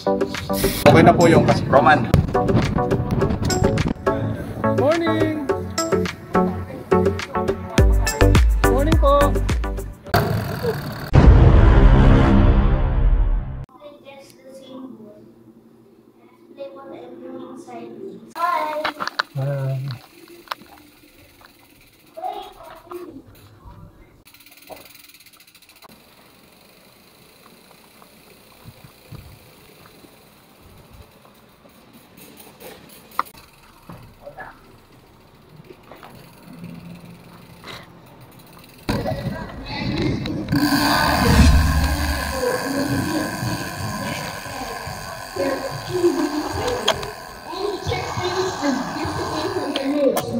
Okay na po yung Roman. Morning! Morning po! Just the same board. Play what I'm doing sideways. Bye!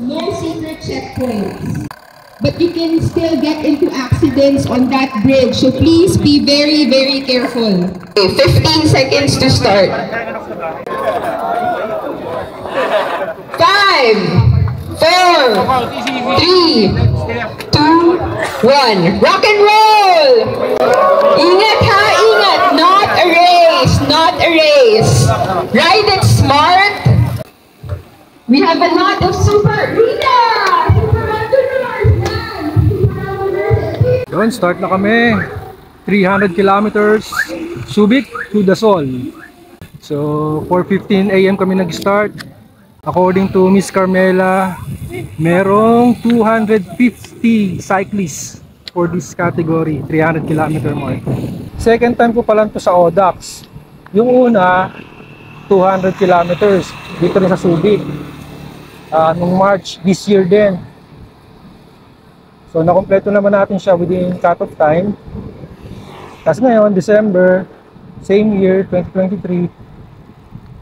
No secret checkpoints. But you can still get into accidents on that bridge, so please be very, very careful. 15 seconds to start. 5, 4, 3, 2, 1. Rock and roll! Ingat ha, ingat! Not a race, not a race. Ride it smart. We have a lot of super leaders! Super runners! Yun, start na kami. 300 kilometers, Subic to Dasol. So, 4:15 AM kami nag-start. According to Miss Carmela, merong 250 cyclists for this category, 300 kilometer mark. Second time ko pa lang to sa ODAX. Yung una, 200 kilometers dito rin sa Subic. Nung March this year din. So nakompleto naman natin siya within cut-off time. Tapos ngayon, December, same year, 2023,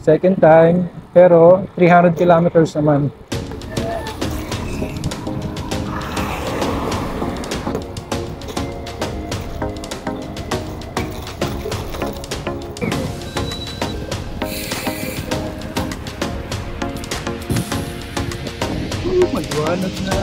second time, pero 300 kilometers naman. Maliwanag na.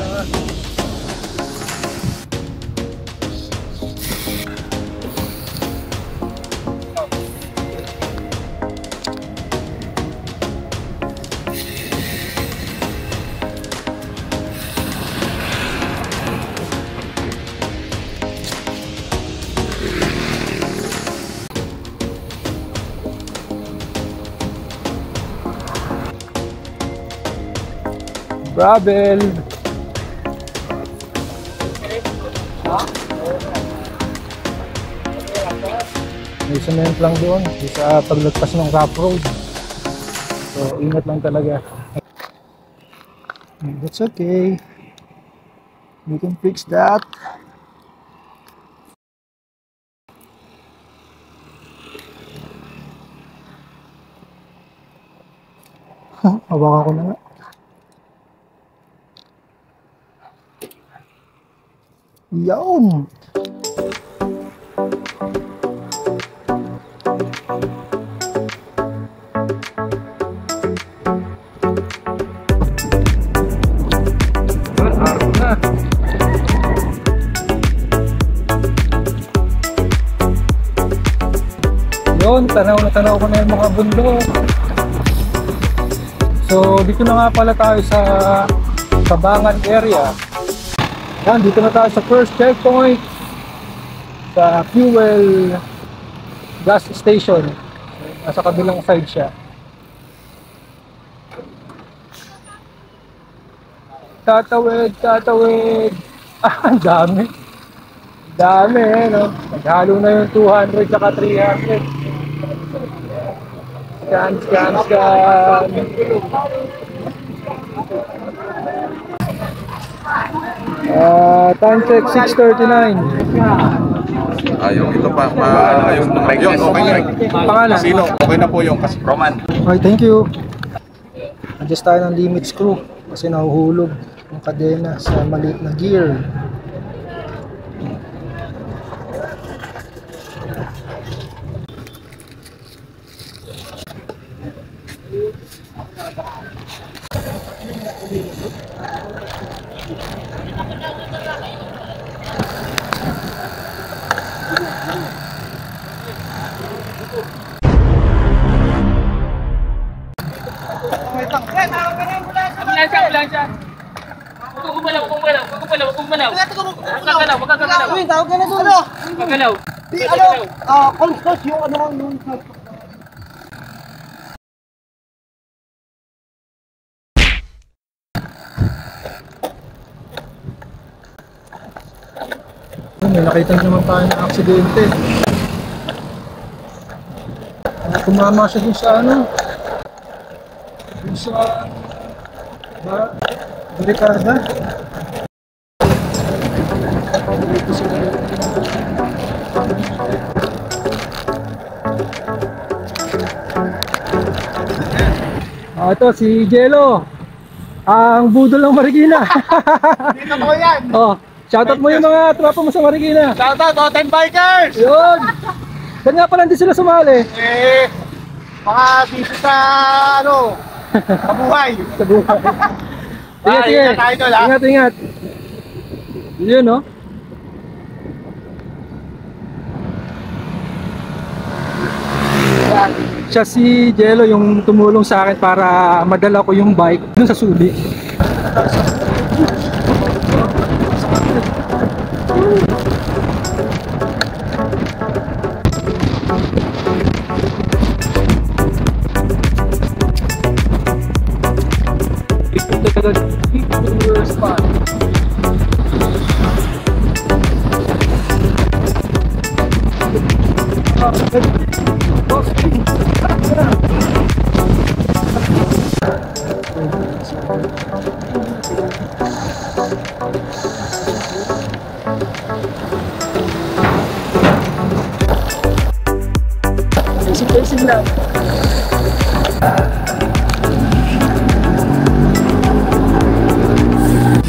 Gravel. May cement lang doon sa paglagpas ng rough road. So ingat lang talaga. That's okay. We can fix that. Hawakan ko na nga. Yun! Araw na! Yun, tanaw na tanaw ko na yung mga bundok. So, dito na nga pala tayo sa Sabangan area. Yan, dito na tayo sa first checkpoint sa fuel gas station. Nasa kabilang side siya. Tatawid, tatawid. Ang dami. Dami no? Naghalo na yung 200 tsaka 300. Scan, scan, scan. Time check 6:39. Yung ito pa, yung yun, okay na. Pangalan? Sino? Okay na po yung Roman. Okay, thank you. Adjust tayo ng limit screw kasi nahuhulog yung kadena sa maliit na gear. Ambulansya. Huwag gumalaw. Uy, tawag ka na doon. Magalaw. Constos yung yung... May nakita naman tayo ng aksidente. Tumama siya dun sa dun sa barikada. Ito si Jello, ang budol ng Marikina. Dito ko yan! Oh, shoutout mo yung mga tropa mo sa Marikina. Shoutout, Totem Bikers! Yun! Ba't nga pala hindi sila sumali? Mga dito sa sa buhay. Sa buhay. Sige, sige. Ingat tayo doon, ha? Ingat, ingat. Yun, no? Siya si Jello yung tumulong sa akin para madala ko yung bike dun sa Subic. Basic lang.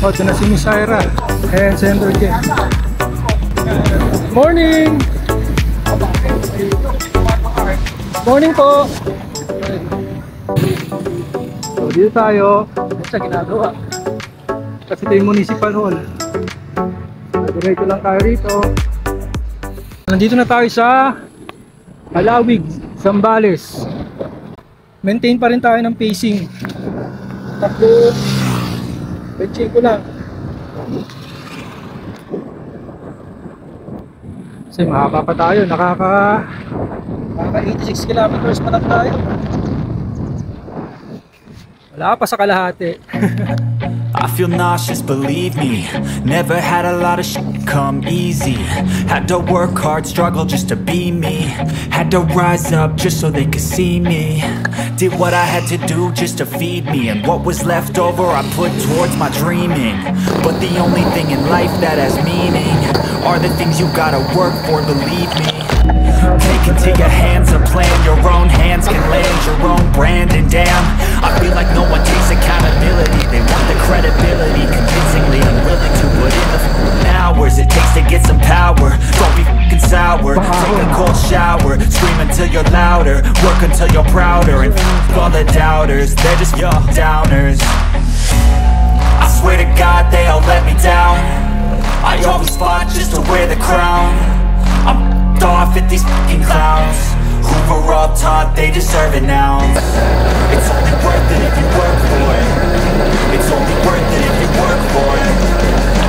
Oh, ito na si Miss Ira and Senator Jen. Morning! Morning po! So, dito tayo. Ano siya ginagawa? Kasi ito yung municipal hall. Diretso lang tayo rito. Nandito na tayo sa Alawig, Zambales. Maintain pa rin tayo ng pacing. Takbo 25 lang. Kasi mahaba pa tayo. Nakaka 86 kilometers pa lang tayo. Wala pa sa kalahati. I feel nauseous, believe me. Never had a lot of shit come easy. Had to work hard, struggle just to be me. Had to rise up just so they could see me. Did what I had to do just to feed me. And what was left over I put towards my dreaming. But the only thing in life that has meaning are the things you gotta work for, believe me. Take into your hands a plan. Your own hands can land your own brand. And damn, I feel like no one takes accountability. They want the credibility, convincingly unwilling to put in the hours it takes to get some power. Don't be f***ing sour. Take a cold shower. Scream until you're louder. Work until you're prouder. And f*** all the doubters, they're just downers. I swear to God they all let me down. I always fought just to wear the crown. I'm off at these fucking clowns who were all taught they deserve it now. It's only worth it if you work for it. It's only worth it if you work for it.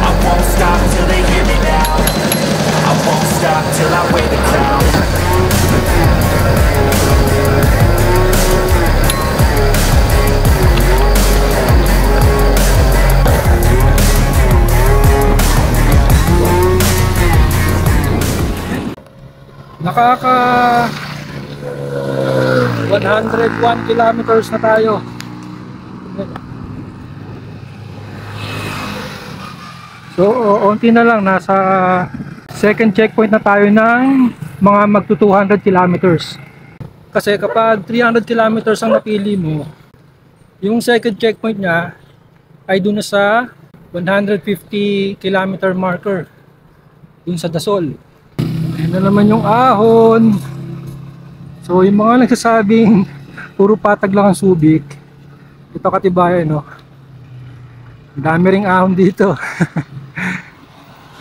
I won't stop till they hear me now. I won't stop till I wear the crown. Nakaka 101 kilometers na tayo. So, onti na lang, nasa second checkpoint na tayo ng mga magto 200 kilometers. Kasi kapag 300 kilometers ang napili mo, yung second checkpoint niya ay doon na sa 150 kilometer marker, doon sa Dasol. Ayan na naman yung ahon. So yung mga nagsasabing puro patag lang ang Subic, ito katibayan, no? Ang dami ring ahon dito.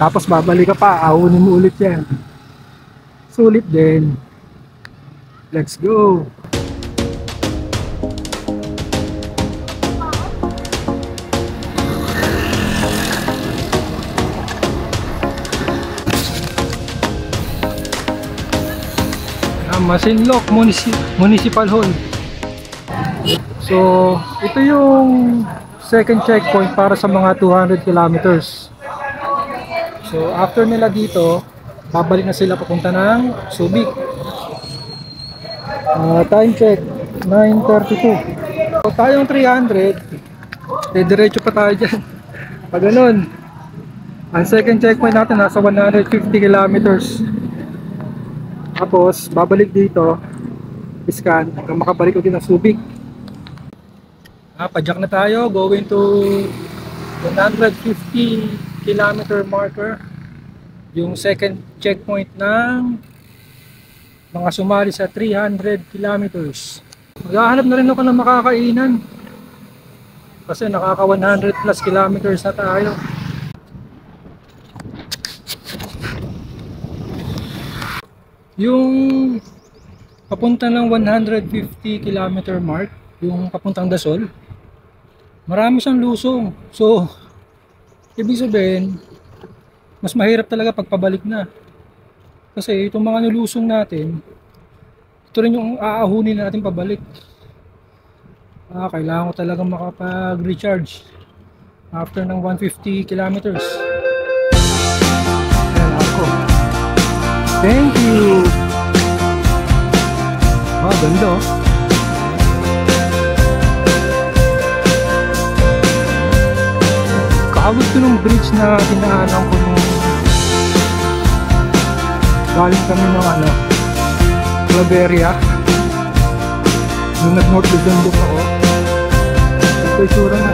Tapos babalik ka pa, ahonin mo ulit yan. Sulit din. Let's go. Masinloc Municipal Hall. So, ito yung second checkpoint para sa mga 200 kilometers. So, after nila dito, babalik na sila papunta ng Subic. Time check, 9:32. So, tayong 300, diretso pa tayo dyan. Pag ganun, ang second checkpoint natin nasa 150 kilometers. Tapos, babalik dito, scan, hanggang makabalik ulit ng Subic. Padyak na tayo, going to 150 kilometer marker. Yung second checkpoint ng mga sumali sa 300 kilometers. Maghahanap na rin ako ng makakainan. Kasi nakaka 100 plus kilometers na tayo. Yung papunta ng 150 kilometer mark, yung papuntang Dasol, marami siyang lusong. So, ibig sabihin, mas mahirap talaga pagpabalik na. Kasi itong mga nilusong natin, ito rin yung aahunin natin pabalik. Kailangan ko talaga makapag-recharge after ng 150 kilometers. Ayan ako. Thank you! Ganda oh. Kaawit ko nung bridge na dinaanan ko nung galing kami ng Claveria. Nung nag-North Luzon book ako. Ito yung sura na.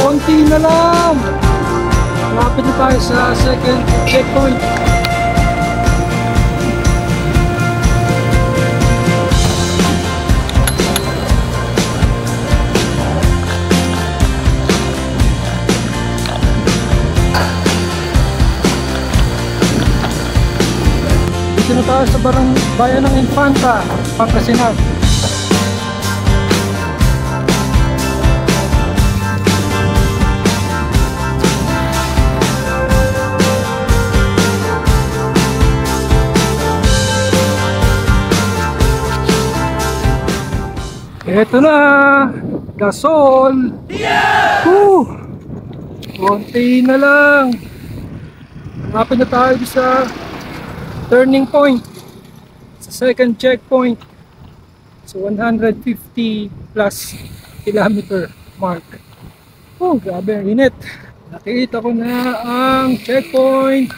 Konti na lang! Malapit na tayo sa second checkpoint. Dito na tayo sa bayan ng Infanta, Pangasinan. Eto na, Dasol. Konti na lang. Malapit na tayo sa turning point, sa second checkpoint, sa 150 plus kilometer mark. Grabe ang init. Nakita ko na ang checkpoint.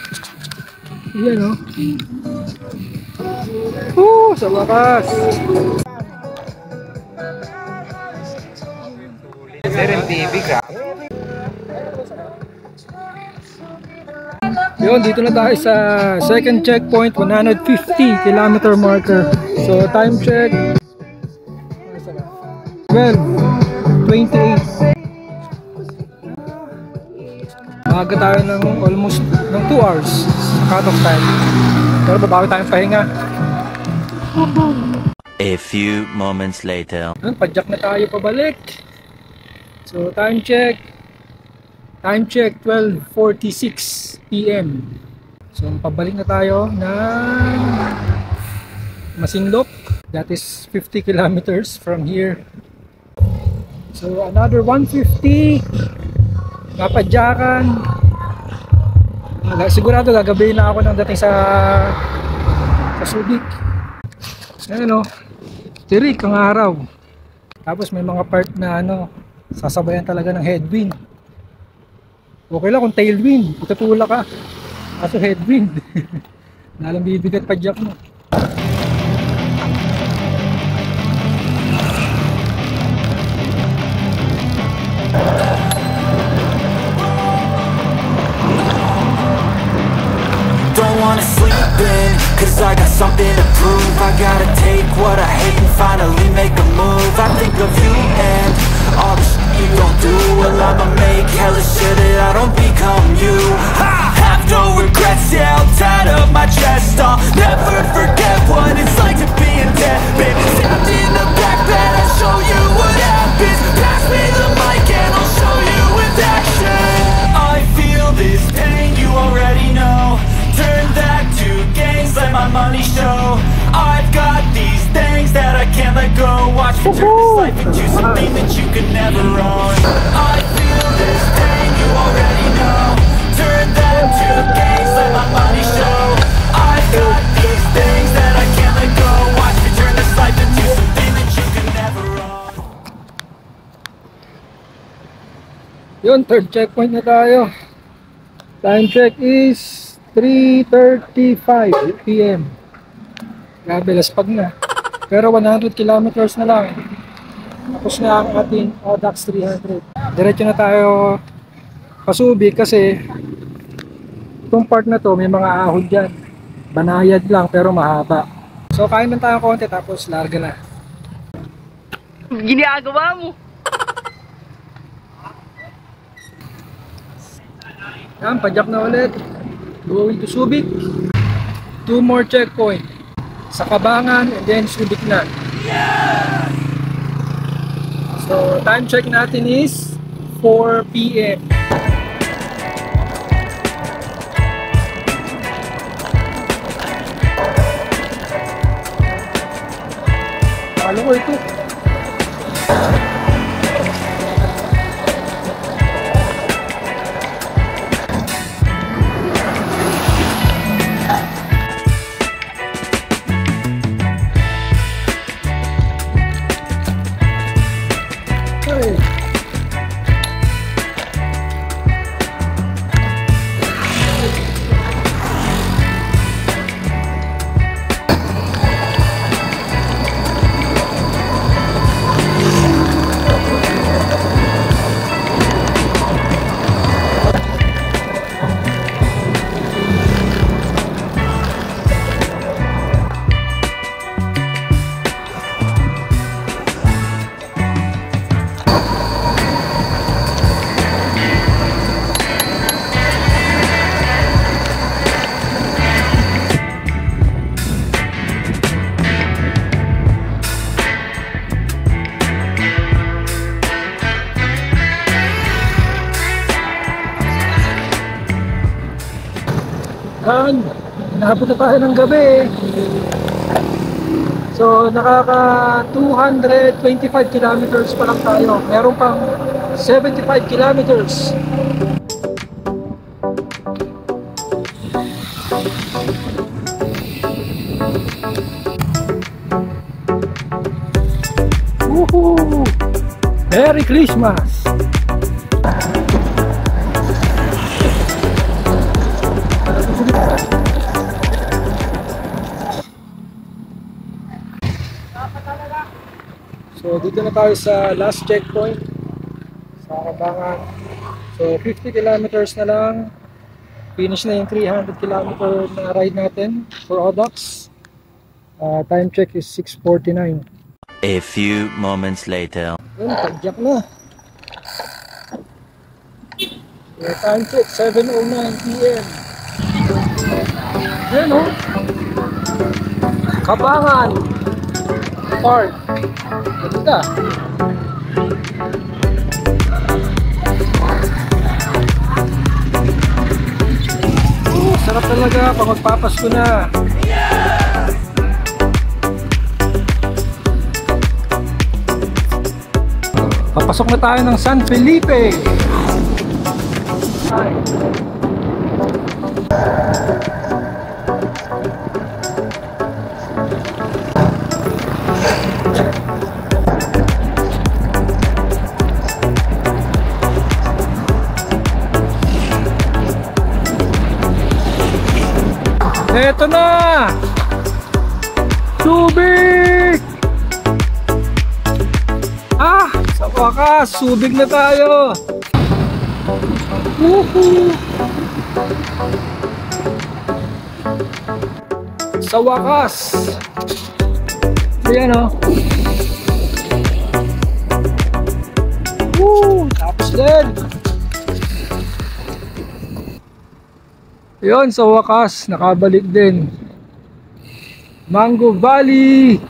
Yan sa wakas. Yun, dito na tayo sa second checkpoint, 150 kilometer marker. So time check 12:28. Maaga tayo ng almost ng 2 hours cut off time. Pero babawi tayong pahinga. A few moments later. Padyak na tayo pabalik. So time check 12:46 PM. So pabalik na tayo ng Masinloc. That is 50 kilometers from here. So another 150. Napadyakan. Sigurado gagabihin na ako nang dating sa Subic. Ayan tirik ang araw. Tapos may mga part na sasabayan talaga ng headwind. Okay lang kung tailwind, tutulak ka. Kaso headwind. Lalang bibigat pa jack mo. Don't wanna sleep in, cause I got something to prove. I gotta take what I hate and finally make a move. I think of you and all the shit you don't do. Well, I'ma make hella sure that I don't become you. I have no regrets, yeah, I'll tie up my chest. I'll never forget what it's like to be in debt. Baby, stabbed in the back bed, I'll show you what happens. Pass me the mic and I'll show you with action. I feel this pain, you already know. Turn that to gains, let my money show. I've got these things that I can't let go. Watch me turn this life into something that you could never own. I feel this pain, you already know. Turn that to gains, let my money show. I've got these things that I can't let go. Watch me turn this life into something that you could never own. Yun, third checkpoint na tayo. Time check is 3:35 PM. Grabe, laspag na. Pero 100 kilometers na lang. Tapos na ang ating Audax 300. Diretso na tayo Pasubik kasi itong part na to may mga ahon dyan. Banayad lang pero mahaba. So kain lang tayo konti tapos larga na. Ginagawa mo. Yan, padyak na ulit. Going to Subic. 2 more checkpoint. Sa Kabangan and then Subic na. So time check natin is 4 PM. Ano ko ito? Yan, nakapot na tayo ng gabi. So nakaka 225 kilometers pa lang tayo. Meron pang 75 kilometers. Woohoo! Merry Christmas! So dito na tayo sa last checkpoint sa Kabangan. So 50 kilometers na lang. Finish na yung 300 kilometer na ride natin for Audax. Time check is 6:49. A few moments later. Yun, tagyak na. So, time check 7:09 PM. Yan o. Kabangan Park. Ganda. Sarap talaga pag magpapasko na. Papasok na tayo ng San Felipe. Eto na! Subic! Ah! Sa wakas, Subic na tayo! Woohoo! Sa wakas! Ayan o. Woo! Tapos din! Yun, sa wakas, nakabalik din. Mango Valley!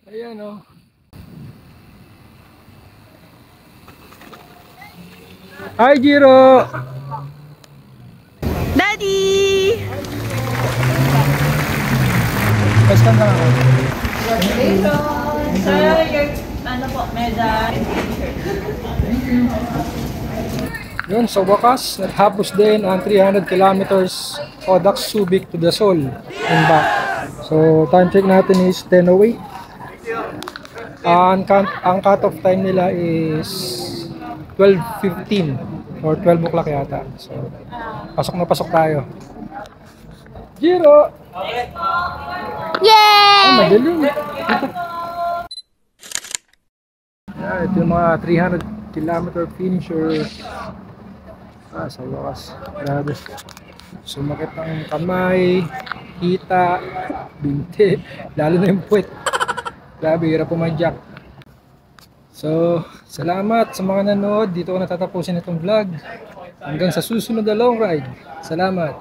Ayan o. Hi, Jiro! Daddy! Basta na ako. Ano po, medal? Yun, sa wakas, natapos din ang 300 kilometers Audax Subic to Dasol and back. So, time check natin is 10:08. Ang cut-off time nila is 12:15 or 12 o'clock yata. So, pasok na pasok tayo. Jiro! Yay! Oh, madaling. Ito yung mga 300 kilometer finisher. Sa wakas. Grabe. Sumakit ang kamay, hita, binti, lalo na yung puwet. Grabe, hirap pumadyak. So, salamat sa mga nanood. Dito ko natatapusin itong vlog. Hanggang sa susunod na long ride. Salamat.